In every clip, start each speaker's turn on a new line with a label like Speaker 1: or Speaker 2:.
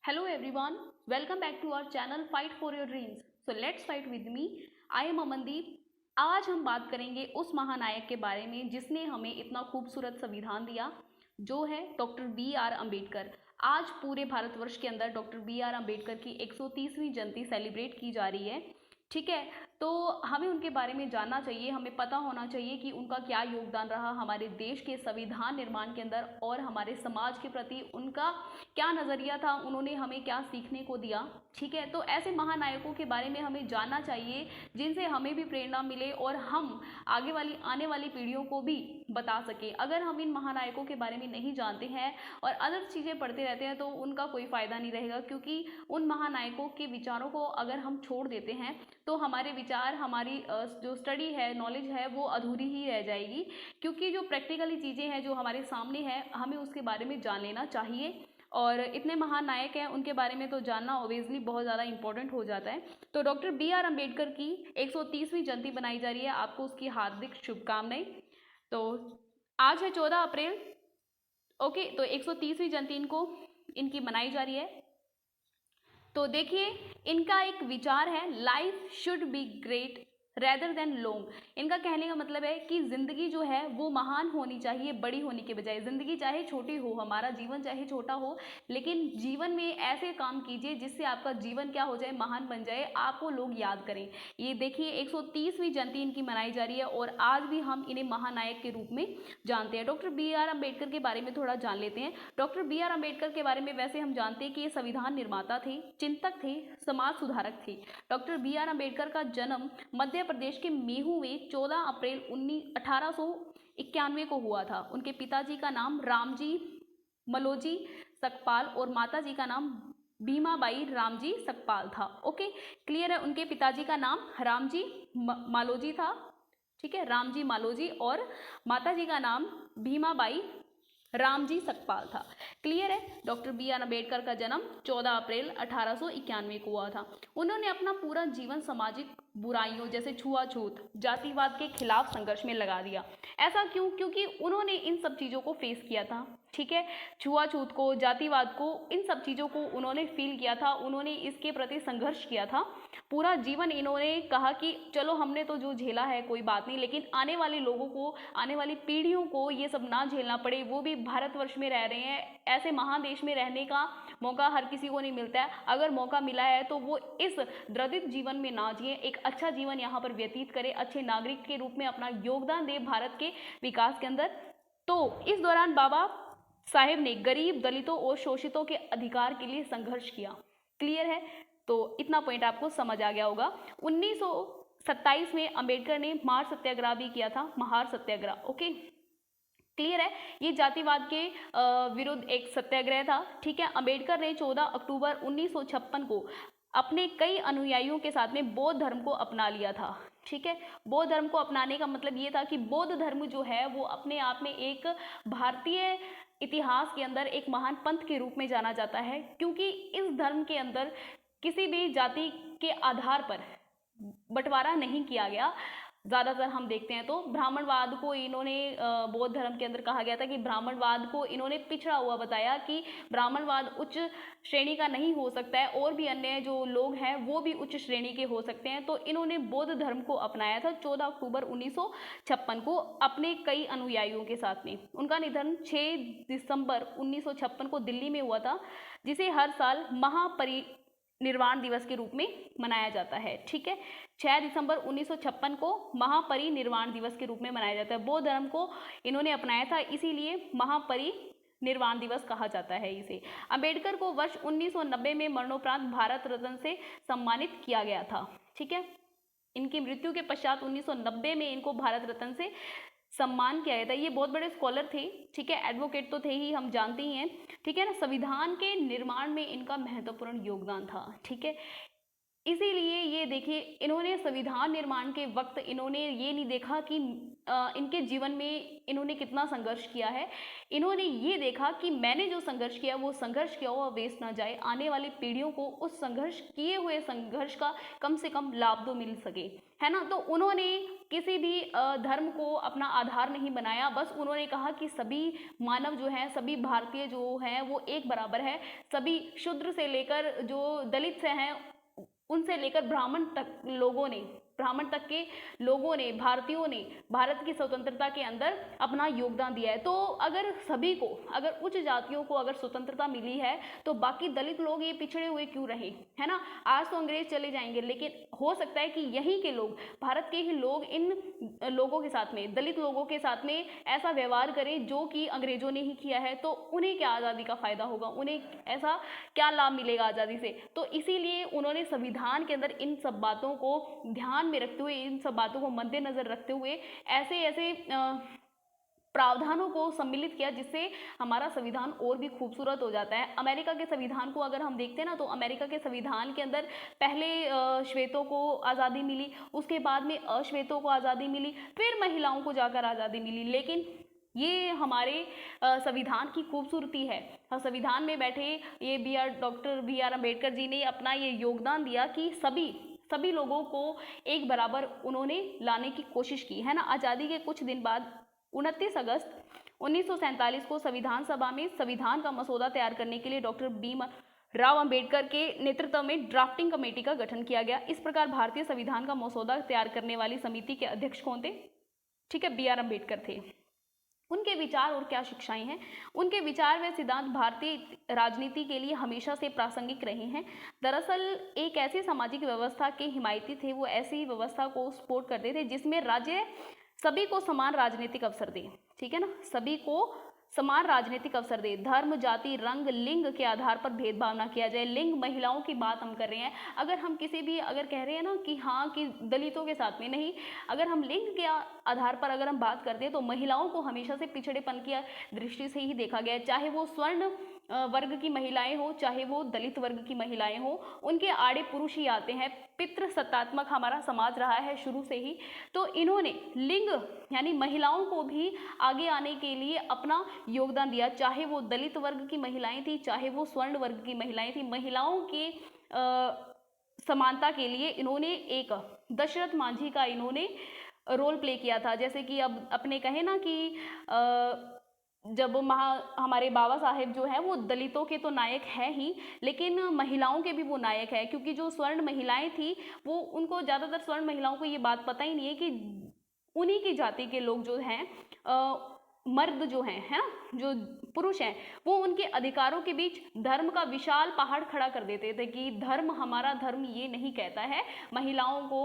Speaker 1: Hello everyone, welcome back to our channel Fight for Your Dreams. So let's fight with me. I am Amandeep. आज हम बात करेंगे उस महानायक के बारे में जिसने हमें इतना खूबसूरत संविधान दिया, जो है डॉक्टर बी आर अम्बेडकर। आज पूरे भारतवर्ष के अंदर डॉक्टर बी आर अम्बेडकर की 130वीं जयंती सेलिब्रेट की जा रही है। ठीक है, तो हमें उनके बारे में जानना चाहिए, हमें पता होना चाहिए कि उनका क्या योगदान रहा हमारे देश के संविधान निर्माण के अंदर और हमारे समाज के प्रति उनका क्या नज़रिया था, उन्होंने हमें क्या सीखने को दिया। ठीक है, तो ऐसे महानायकों के बारे में हमें जानना चाहिए जिनसे हमें भी प्रेरणा मिले और हम आने वाली पीढ़ियों को भी बता सकें। अगर हम इन महानायकों के बारे में नहीं जानते हैं और अदर चीज़ें पढ़ते रहते हैं तो उनका कोई फ़ायदा नहीं रहेगा, क्योंकि उन महानायकों के विचारों को अगर हम छोड़ देते हैं तो हमारे विचार, हमारी जो स्टडी है, नॉलेज है, वो अधूरी ही रह जाएगी। क्योंकि जो प्रैक्टिकली चीज़ें हैं जो हमारे सामने हैं, हमें उसके बारे में जान लेना चाहिए। और इतने महान नायक हैं, उनके बारे में तो जानना ऑब्वियसली बहुत ज़्यादा इंपॉर्टेंट हो जाता है। तो डॉक्टर बी आर अम्बेडकर की 130वीं जयंती बनाई जा रही है, आपको उसकी हार्दिक शुभकामनाएं। तो आज है 14 अप्रैल। ओके, तो 130वीं जयंती इनकी मनाई जा रही है। तो देखिए, इनका एक विचार है, life should be great rather than long. इनका कहने का मतलब है कि ज़िंदगी जो है वो महान होनी चाहिए बड़ी होने के बजाय। ज़िंदगी चाहे छोटी हो, हमारा जीवन चाहे छोटा हो, लेकिन जीवन में ऐसे काम कीजिए जिससे आपका जीवन क्या हो जाए, महान बन जाए, आपको लोग याद करें। ये देखिए, 130वीं जयंती इनकी मनाई जा रही है और आज भी हम इन्हें महानायक के रूप में जानते हैं। डॉक्टर बी आर अम्बेडकर के बारे में थोड़ा जान लेते हैं। डॉक्टर बी आर अम्बेडकर के बारे में वैसे हम जानते हैं कि ये संविधान निर्माता थे, चिंतक थे, समाज सुधारक थे। डॉक्टर बी आर अम्बेडकर का जन्म मध्य प्रदेश के मेहू में 14 अप्रैल 1891 को हुआ था। उनके पिताजी का नाम रामजी मलोजी सकपाल और माताजी का नाम भीमाबाई रामजी सकपाल था। ओके, क्लियर है। उनके पिताजी का नाम रामजी मालोजी था, ठीक है, रामजी मालोजी, और माताजी का नाम भीमाबाई रामजी सकपाल था। क्लियर है। डॉक्टर बी आर अम्बेडकर का जन्म 14 अप्रैल 1891 को हुआ था। उन्होंने अपना पूरा जीवन सामाजिक बुराइयों जैसे छुआछूत, जातिवाद के खिलाफ संघर्ष में लगा दिया। ऐसा क्यों? क्योंकि उन्होंने इन सब चीज़ों को फेस किया था। ठीक है, छुआछूत को, जातिवाद को, इन सब चीज़ों को उन्होंने फील किया था, उन्होंने इसके प्रति संघर्ष किया था। पूरा जीवन इन्होंने कहा कि चलो हमने तो जो झेला है कोई बात नहीं, लेकिन आने वाले लोगों को, आने वाली पीढ़ियों को ये सब ना झेलना पड़े। वो भी भारतवर्ष में रह रहे हैं, ऐसे महादेश में रहने का मौका हर किसी को नहीं मिलता है। अगर मौका मिला है तो वो इस द्रवित जीवन में ना जिए, एक अच्छा जीवन यहाँ पर व्यतीत करे, अच्छे नागरिक के रूप में अपना योगदान दे भारत के विकास के अंदर। तो इस दौरान बाबा साहेब ने गरीब, दलितों और शोषितों के अधिकार के लिए संघर्ष किया। क्लियर है। तो इतना पॉइंट आपको समझ आ गया होगा। 1927 में अंबेडकर ने महार सत्याग्रह भी किया था, महार सत्याग्रह। ओके, क्लियर है। ये जातिवाद के विरुद्ध एक सत्याग्रह था। ठीक है, अंबेडकर ने 14 अक्टूबर 1956 को अपने कई अनुयायियों के साथ में बौद्ध धर्म को अपना लिया था। ठीक है, बौद्ध धर्म को अपनाने का मतलब ये था कि बौद्ध धर्म जो है वो अपने आप में एक भारतीय इतिहास के अंदर एक महान पंथ के रूप में जाना जाता है, क्योंकि इस धर्म के अंदर किसी भी जाति के आधार पर बंटवारा नहीं किया गया। ज़्यादातर हम देखते हैं तो ब्राह्मणवाद को इन्होंने बौद्ध धर्म के अंदर कहा गया था कि ब्राह्मणवाद को इन्होंने पिछड़ा हुआ बताया कि ब्राह्मणवाद उच्च श्रेणी का नहीं हो सकता है, और भी अन्य जो लोग हैं वो भी उच्च श्रेणी के हो सकते हैं। तो इन्होंने बौद्ध धर्म को अपनाया था 14 अक्टूबर 1956 को अपने कई अनुयायियों के साथ में। उनका निधन 6 दिसंबर 1956 को दिल्ली में हुआ था, जिसे हर साल महापरिनिर्वाण दिवस के रूप में मनाया जाता है। ठीक है, 6 दिसंबर 1956 को महापरिनिर्वाण दिवस के रूप में मनाया जाता है। बौद्ध धर्म को इन्होंने अपनाया था, इसीलिए महापरिनिर्वाण दिवस कहा जाता है इसे। अंबेडकर को वर्ष 1990 में मरणोपरांत भारत रत्न से सम्मानित किया गया था। ठीक है, इनकी मृत्यु के पश्चात 1990 में इनको भारत रत्न से सम्मान किया गया था। ये बहुत बड़े स्कॉलर थे। ठीक है, एडवोकेट तो थे ही, हम जानते ही हैं। ठीक है ना, संविधान के निर्माण में इनका महत्वपूर्ण योगदान था। ठीक है, इसीलिए ये देखिए, इन्होंने संविधान निर्माण के वक्त इन्होंने ये नहीं देखा कि इनके जीवन में इन्होंने कितना संघर्ष किया है। इन्होंने ये देखा कि मैंने जो संघर्ष किया वो संघर्ष किया हुआ वेस्ट ना जाए, आने वाली पीढ़ियों को उस संघर्ष किए हुए संघर्ष का कम से कम लाभ तो मिल सके, है ना। तो उन्होंने किसी भी धर्म को अपना आधार नहीं बनाया। बस उन्होंने कहा कि सभी मानव जो हैं, सभी भारतीय जो हैं वो एक बराबर है। सभी शूद्र से लेकर जो दलित से हैं, उनसे लेकर ब्राह्मण तक के लोगों ने, भारतीयों ने भारत की स्वतंत्रता के अंदर अपना योगदान दिया है। तो अगर सभी को, अगर उच्च जातियों को अगर स्वतंत्रता मिली है तो बाकी दलित लोग ये पिछड़े हुए क्यों रहे, है ना। आज तो अंग्रेज चले जाएंगे, लेकिन हो सकता है कि यहीं के लोग, भारत के ही लोग इन लोगों के साथ में, दलित लोगों के साथ में ऐसा व्यवहार करें जो कि अंग्रेजों ने ही किया है। तो उन्हें क्या आज़ादी का फायदा होगा, उन्हें ऐसा क्या लाभ मिलेगा आज़ादी से। तो इसीलिए उन्होंने संविधान के अंदर इन सब बातों को ध्यान में रखते हुए, इन सब बातों को मद्देनजर रखते हुए ऐसे ऐसे प्रावधानों को सम्मिलित किया जिससे हमारा संविधान और भी खूबसूरत हो जाता है। अमेरिका के संविधान को अगर हम देखते हैं ना, तो अमेरिका के संविधान के अंदर पहले श्वेतों को आज़ादी मिली, उसके बाद में अश्वेतों को आज़ादी मिली, फिर महिलाओं को जाकर आज़ादी मिली। लेकिन ये हमारे संविधान की खूबसूरती है। संविधान में बैठे ये doctor B are Ambedkar ji ने अपना ये योगदान दिया कि सभी लोगों को एक बराबर उन्होंने लाने की कोशिश की, है ना। आज़ादी के कुछ दिन बाद 29 अगस्त 1947 को संविधान सभा में संविधान का मसौदा तैयार करने के लिए डॉक्टर भीम राव अंबेडकर के नेतृत्व में ड्राफ्टिंग कमेटी का गठन किया गया। इस प्रकार भारतीय संविधान का मसौदा तैयार करने वाली समिति के अध्यक्ष कौन थे? ठीक है, बी आर अम्बेडकर थे। उनके विचार और क्या शिक्षाएं हैं? उनके विचार व सिद्धांत भारतीय राजनीति के लिए हमेशा से प्रासंगिक रहे हैं। दरअसल एक ऐसी सामाजिक व्यवस्था के हिमायती थे, वो ऐसी व्यवस्था को सपोर्ट करते थे जिसमें राज्य सभी को समान राजनीतिक अवसर दे, ठीक है ना, सभी को समान राजनीतिक अवसर दे। धर्म, जाति, रंग, लिंग के आधार पर भेदभाव ना किया जाए। लिंग, महिलाओं की बात हम कर रहे हैं। अगर हम किसी भी अगर कह रहे हैं ना कि हाँ कि दलितों के साथ में नहीं, अगर हम लिंग के आधार पर अगर हम बात करते हैं तो महिलाओं को हमेशा से पिछड़ेपन की दृष्टि से ही देखा गया है। चाहे वो स्वर्ण वर्ग की महिलाएं हो, चाहे वो दलित वर्ग की महिलाएं हो, उनके आड़े पुरुष ही आते हैं। पितृ सत्तात्मक हमारा समाज रहा है शुरू से ही। तो इन्होंने लिंग यानी महिलाओं को भी आगे आने के लिए अपना योगदान दिया। चाहे वो दलित वर्ग की महिलाएं थी, चाहे वो स्वर्ण वर्ग की महिलाएं थी, महिलाओं के समानता के लिए इन्होंने एक दशरथ मांझी का इन्होंने रोल प्ले किया था। जैसे कि अब अपने कहे ना कि जब हमारे बाबा साहेब जो है वो दलितों के तो नायक है ही, लेकिन महिलाओं के भी वो नायक है। क्योंकि जो स्वर्ण महिलाएं थी वो, उनको ज़्यादातर स्वर्ण महिलाओं को ये बात पता ही नहीं है कि उन्हीं की जाति के लोग जो हैं, मर्द जो हैं, है ना, जो पुरुष हैं, वो उनके अधिकारों के बीच धर्म का विशाल पहाड़ खड़ा कर देते थे कि धर्म, हमारा धर्म ये नहीं कहता है महिलाओं को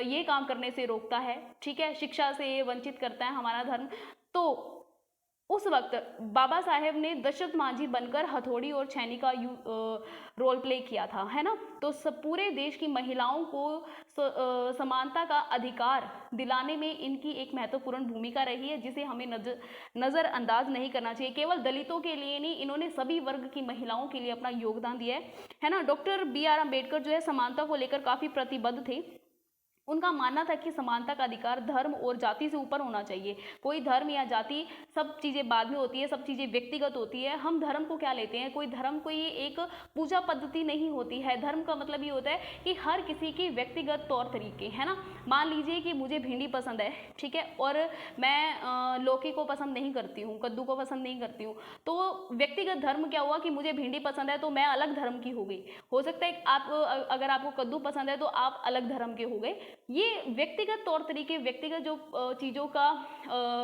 Speaker 1: ये काम करने से रोकता है, ठीक है, शिक्षा से वंचित करता है हमारा धर्म। तो उस वक्त बाबा साहेब ने दशरथ मांझी बनकर हथौड़ी और छैनी का रोल प्ले किया था, है ना। तो पूरे देश की महिलाओं को समानता का अधिकार दिलाने में इनकी एक महत्वपूर्ण भूमिका रही है, जिसे हमें नज़रअंदाज नहीं करना चाहिए। केवल दलितों के लिए नहीं, इन्होंने सभी वर्ग की महिलाओं के लिए अपना योगदान दिया है ना। डॉक्टर बी आर अम्बेडकर जो है समानता को लेकर काफ़ी प्रतिबद्ध थे। उनका मानना था कि समानता का अधिकार धर्म और जाति से ऊपर होना चाहिए। कोई धर्म या जाति, सब चीज़ें बाद में होती है, सब चीज़ें व्यक्तिगत होती है। हम धर्म को क्या लेते हैं, कोई धर्म कोई एक पूजा पद्धति नहीं होती है। धर्म का मतलब ये होता है कि हर किसी के व्यक्तिगत तौर तरीके, है ना। मान लीजिए कि मुझे भिंडी पसंद है, ठीक है, और मैं लौकी को पसंद नहीं करती हूँ, कद्दू को पसंद नहीं करती हूँ। तो व्यक्तिगत धर्म क्या हुआ कि मुझे भिंडी पसंद है तो मैं अलग धर्म की हो गई। हो सकता है आप अगर आपको कद्दू पसंद है तो आप अलग धर्म के हो गए। ये व्यक्तिगत तौर तरीके, व्यक्तिगत जो चीज़ों का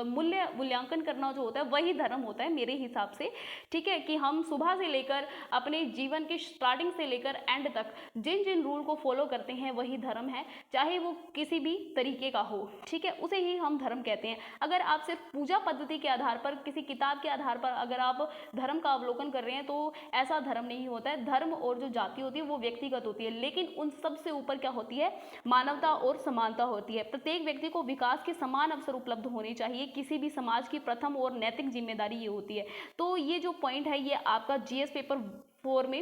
Speaker 1: मूल्यांकन करना जो होता है वही धर्म होता है मेरे हिसाब से, ठीक है। कि हम सुबह से लेकर अपने जीवन की स्टार्टिंग से लेकर एंड तक जिन जिन रूल को फॉलो करते हैं वही धर्म है, चाहे वो किसी भी तरीके का हो, ठीक है, उसे ही हम धर्म कहते हैं। अगर आप सिर्फ पूजा पद्धति के आधार पर, किसी किताब के आधार पर अगर आप धर्म का अवलोकन कर रहे हैं तो ऐसा धर्म नहीं होता है। धर्म और जो जाति होती है वो व्यक्तिगत होती है, लेकिन उन सबसे ऊपर क्या होती है, मानवता और समानता होती है। प्रत्येक व्यक्ति को विकास के समान अवसर उपलब्ध होने चाहिए। किसी भी समाज की प्रथम और नैतिक जिम्मेदारी ये होती है। तो ये जो पॉइंट है ये आपका जीएस पेपर 4 में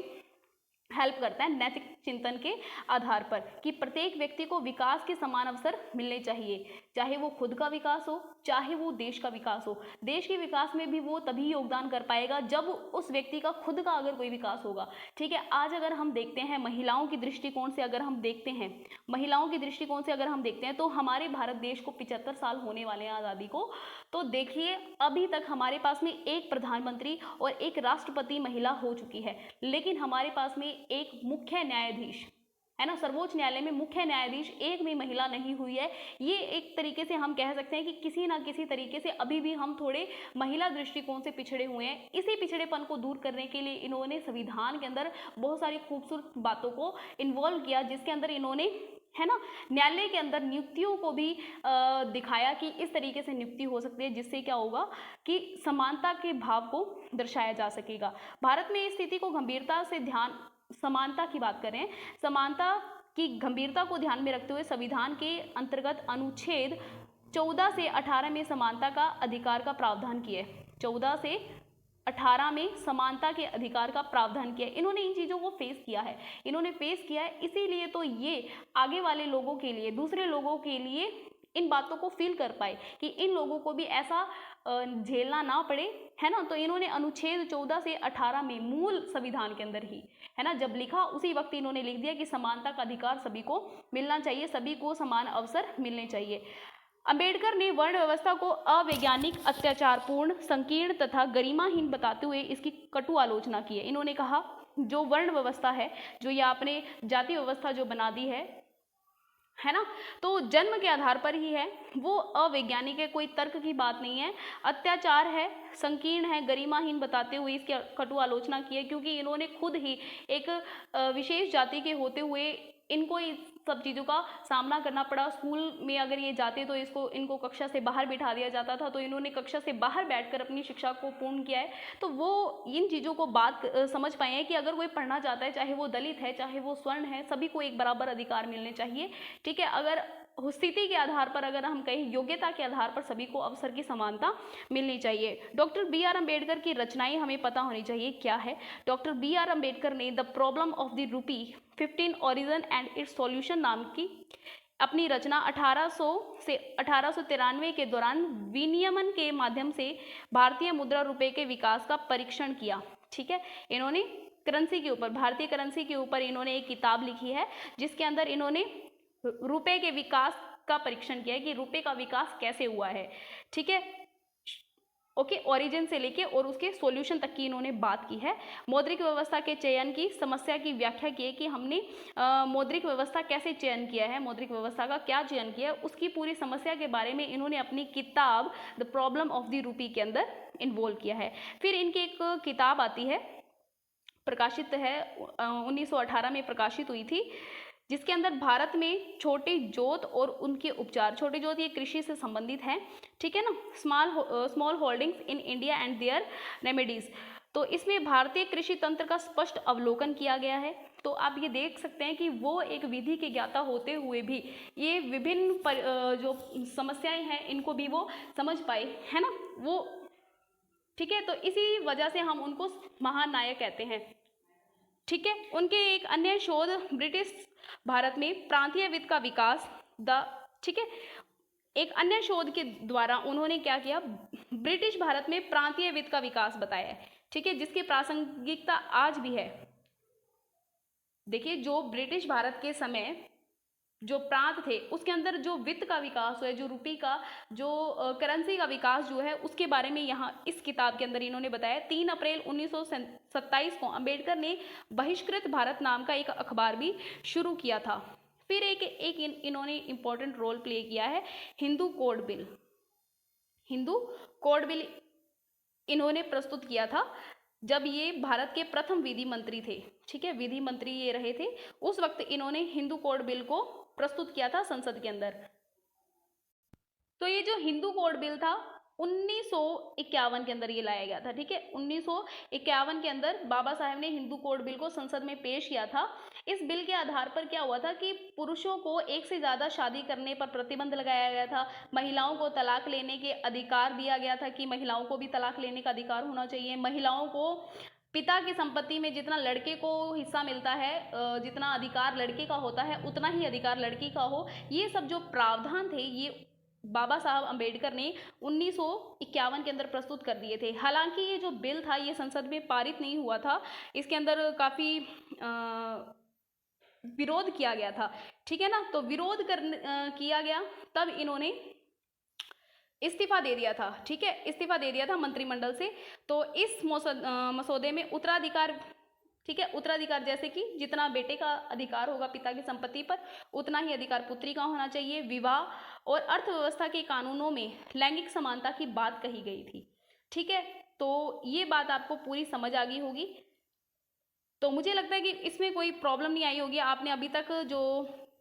Speaker 1: हेल्प करता है, नैतिक चिंतन के आधार पर कि प्रत्येक व्यक्ति को विकास के समान अवसर मिलने चाहिए, चाहे वो खुद का विकास हो, चाहे वो देश का विकास हो। देश के विकास में भी वो तभी योगदान कर पाएगा जब उस व्यक्ति का खुद का अगर कोई विकास होगा। ठीक है, आज अगर हम देखते हैं महिलाओं की दृष्टिकोण से, अगर हम देखते हैं तो हमारे भारत देश को 75 साल होने वाले हैं आज़ादी को। तो देखिए अभी तक हमारे पास में एक प्रधानमंत्री और एक राष्ट्रपति महिला हो चुकी है, लेकिन हमारे पास में एक मुख्य न्यायाधीश है ना, सर्वोच्च न्यायालय में मुख्य न्यायाधीश एक भी महिला नहीं हुई है। ये एक तरीके से हम कह सकते हैं कि किसी ना किसी तरीके से अभी भी हम थोड़े महिला दृष्टिकोण से पिछड़े हुए हैं। इसी पिछड़ेपन को दूर करने के लिए इन्होंने संविधान के अंदर बहुत सारी खूबसूरत बातों को इन्वॉल्व किया, जिसके अंदर इन्होंने है ना न्यायालय के अंदर नियुक्तियों को भी दिखाया कि इस तरीके से नियुक्ति हो सकती है, जिससे क्या होगा कि समानता के भाव को दर्शाया जा सकेगा। भारत में इस स्थिति को गंभीरता से समानता की बात करें, समानता की गंभीरता को ध्यान में रखते हुए संविधान के अंतर्गत अनुच्छेद 14 से 18 में समानता का अधिकार का प्रावधान किया है। 14 से 18 में समानता के अधिकार का प्रावधान किया है। इन्होंने इन चीज़ों को फेस किया है, इसीलिए तो ये आगे वाले लोगों के लिए, दूसरे लोगों के लिए इन बातों को फील कर पाए कि इन लोगों को भी ऐसा झेलना ना पड़े, है ना। तो इन्होंने अनुच्छेद 14 से 18 में मूल संविधान के अंदर ही, है ना, जब लिखा उसी वक्त इन्होंने लिख दिया कि समानता का अधिकार सभी को मिलना चाहिए, सभी को समान अवसर मिलने चाहिए। अंबेडकर ने वर्ण व्यवस्था को अवैज्ञानिक, अत्याचारपूर्ण, संकीर्ण तथा गरिमाहीन बताते हुए इसकी कटु आलोचना की है। इन्होंने कहा जो वर्ण व्यवस्था है, जो ये आपने जाति व्यवस्था जो बना दी है ना, तो जन्म के आधार पर ही है, वो अवैज्ञानिक है, कोई तर्क की बात नहीं है, अत्याचार है, संकीर्ण है, गरिमाहीन बताते हुए इसकी कटु आलोचना की है, क्योंकि इन्होंने खुद ही एक विशेष जाति के होते हुए इनको इस सब चीज़ों का सामना करना पड़ा। स्कूल में अगर ये जाते तो इनको कक्षा से बाहर बिठा दिया जाता था, तो इन्होंने कक्षा से बाहर बैठकर अपनी शिक्षा को पूर्ण किया है। तो वो इन चीज़ों को बात समझ पाए हैं कि अगर कोई पढ़ना चाहता है, चाहे वो दलित है, चाहे वो स्वर्ण है, सभी को एक बराबर अधिकार मिलने चाहिए। ठीक है, अगर स्थिति के आधार पर अगर हम कहें, योग्यता के आधार पर सभी को अवसर की समानता मिलनी चाहिए। Doctor B R. अम्बेडकर की रचनाएं हमें पता होनी चाहिए क्या है। Doctor B R. अम्बेडकर ने the problem of the rupee 15 origin and it's solution नाम की अपनी रचना 1800 से 1893 के दौरान विनियमन के माध्यम से भारतीय मुद्रा रुपये के विकास का परीक्षण किया। ठीक है, इन्होंने करेंसी के ऊपर, भारतीय करेंसी के ऊपर इन्होंने एक किताब लिखी है, जिसके अंदर इन्होंने रुपए के विकास का परीक्षण किया है कि रुपए का विकास कैसे हुआ है। ठीक है, ओके, ओरिजिन से लेके और उसके सॉल्यूशन तक की इन्होंने बात की है। मौद्रिक व्यवस्था के चयन की समस्या की व्याख्या की है कि हमने मौद्रिक व्यवस्था कैसे चयन किया है, मौद्रिक व्यवस्था का क्या चयन किया है, उसकी पूरी समस्या के बारे में इन्होंने अपनी किताब the problem of the rupee के अंदर इन्वॉल्व किया है। फिर इनकी एक किताब आती है, प्रकाशित है, 1918 में प्रकाशित हुई थी, जिसके अंदर भारत में छोटे जोत और उनके उपचार, छोटे जोत ये कृषि से संबंधित है, ठीक है ना, small holdings in India and their remedies. तो इसमें भारतीय कृषि तंत्र का स्पष्ट अवलोकन किया गया है। तो आप ये देख सकते हैं कि वो एक विधि के ज्ञाता होते हुए भी ये विभिन्न जो समस्याएं हैं इनको भी वो समझ पाए, है ना, वो ठीक है। तो इसी वजह से हम उनको महान नायक कहते हैं। ठीक है, उनके एक अन्य शोध ब्रिटिश भारत में प्रांतीय वित्त का विकास ठीक है, एक अन्य शोध के द्वारा उन्होंने क्या किया, ब्रिटिश भारत में प्रांतीय वित्त का विकास बताया है। ठीक है, जिसकी प्रासंगिकता आज भी है। देखिए, जो ब्रिटिश भारत के समय जो प्रांत थे उसके अंदर जो वित्त का विकास हुआ है, जो रुपये का, जो करेंसी का विकास जो है, उसके बारे में यहाँ इस किताब के अंदर इन्होंने बताया। 3 अप्रैल 1927 को अंबेडकर ने बहिष्कृत भारत नाम का एक अखबार भी शुरू किया था। फिर इन्होंने इम्पोर्टेंट रोल प्ले किया है, Hindu code bill. Hindu code bill इन्होंने प्रस्तुत किया था जब ये भारत के प्रथम विधि मंत्री थे। ठीक है, विधि मंत्री ये रहे थे, उस वक्त इन्होंने हिंदू कोड बिल को प्रस्तुत किया था संसद के अंदर। तो ये जो हिंदू कोड बिल था 1951 के अंदर ये लाया गया था। ठीक है, 1951 के अंदर बाबा साहेब ने हिंदू कोड बिल को संसद में पेश किया था। इस बिल के आधार पर क्या हुआ था कि पुरुषों को एक से ज़्यादा शादी करने पर प्रतिबंध लगाया गया था, महिलाओं को तलाक लेने के अधिकार दिया गया था कि महिलाओं को भी तलाक लेने का अधिकार होना चाहिए, महिलाओं को पिता की संपत्ति में जितना लड़के को हिस्सा मिलता है, जितना अधिकार लड़के का होता है उतना ही अधिकार लड़की का हो, ये सब जो प्रावधान थे ये बाबा साहब अंबेडकर ने 1951 के अंदर प्रस्तुत कर दिए थे। हालांकि ये जो बिल था ये संसद में पारित नहीं हुआ था, इसके अंदर काफ़ी विरोध किया गया था, ठीक है ना। तो विरोध किया गया, तब इन्होंने इस्तीफा दे दिया था, ठीक है, इस्तीफा दे दिया था मंत्रिमंडल से। तो इस मसौदे में उत्तराधिकार, ठीक है, उत्तराधिकार जैसे कि जितना बेटे का अधिकार होगा पिता की संपत्ति पर उतना ही अधिकार पुत्री का होना चाहिए। विवाह और अर्थव्यवस्था के कानूनों में लैंगिक समानता की बात कही गई थी, ठीक है। तो ये बात आपको पूरी समझ आ गई होगी। तो मुझे लगता है कि इसमें कोई प्रॉब्लम नहीं आई होगी। आपने अभी तक जो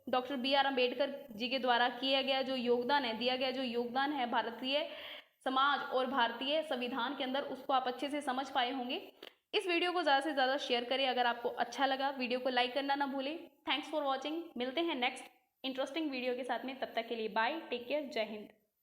Speaker 1: डॉक्टर BR अम्बेडकर जी के द्वारा किया गया जो योगदान है, दिया गया जो योगदान है भारतीय समाज और भारतीय संविधान के अंदर, उसको आप अच्छे से समझ पाए होंगे। इस वीडियो को ज़्यादा से ज़्यादा शेयर करें। अगर आपको अच्छा लगा वीडियो को लाइक करना ना भूलें। Thanks for watching. मिलते हैं नेक्स्ट इंटरेस्टिंग वीडियो के साथ में, तब तक के लिए बाय, टेक केयर, जय हिंद।